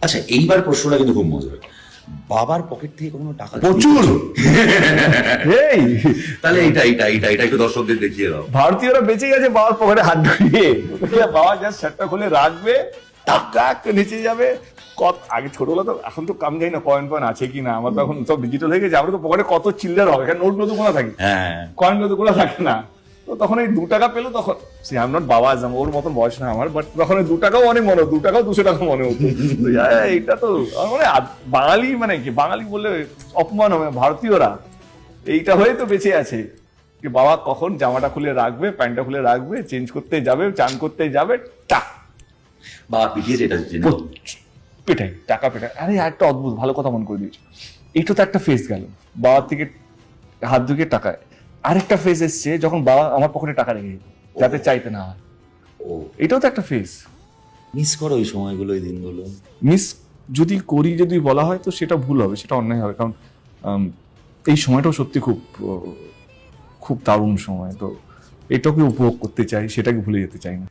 আচ্ছা, এইবার প্রশ্নটা কিন্তু খুব মজার। বাবার পকেট থেকে কোনো টাকা প্রচুর। এই তাহলে এইটা একটু দর্শকদের দেখিয়ে দাও। ভারতীয়রা বেঁচে গেছে বাবার পকেটে হাত ঢুকিয়ে। বাবা জাস্ট শার্টটা খুলে রাখবে, টাকা একটু নিচে যাবে। কত আগে ছোটবেলা তো, এখন তো কাম যাই না কয়েন ফয়েন আছে কি না, আমার তো এখন সব ডিজিটাল হয়ে গেছে। আমরা তো পকেটে কত চিল্লার হবে, নোট নতুন কোনো থাকে, হ্যাঁ, কয়েন নতুন কোনো থাকে না। তো তখন এই 2 টাকা পেলো, তখন সে আই এম নট বাবা আজম, ওর মতন বয়স না আমার, বাট তখন ওই 2 টাকাও অনেক মনে হতো, 2 টাকাও 200 টাকা মনে হতো। তো এইটা তো মানে বাঙালি, মানে কি বাঙালি বললে অপমান হবে, ভারতীয়রা এইটা হয়ে তো বেঁচে আছে যে বাবা কখন জামাটা খুলে রাখবে, প্যান্টটা খুলে রাখবে, চেঞ্জ করতে যাবে, চান করতে যাবে, টাক বাবা পিটিয়েছে এটা জেনে নাও। পেটাই, টাকা পেটাই। আরে একটা অদ্ভুত ভালো কথা মনে করে দিয়েছে, এইটা তো একটা ফেস গেল বাবার থেকে হাত ধুকে টাকায়। আরেকটা ফেস এসছে যখন বাবা আমার পকেটে টাকা রেখে যেত যাতে চাইতে না হয়, ও, এটাও তো একটা ফেস। মিস করো ওই সময়গুলো, ওই দিনগুলো? মিস যদি করি, যদি বলা হয় তো সেটা ভুল হবে, সেটা অন্যায় হবে, কারণ এই সময়টাও সত্যি খুব খুব দারুণ সময়। তো এটাকে উপভোগ করতে চাই, সেটাকে ভুলে যেতে চাই না।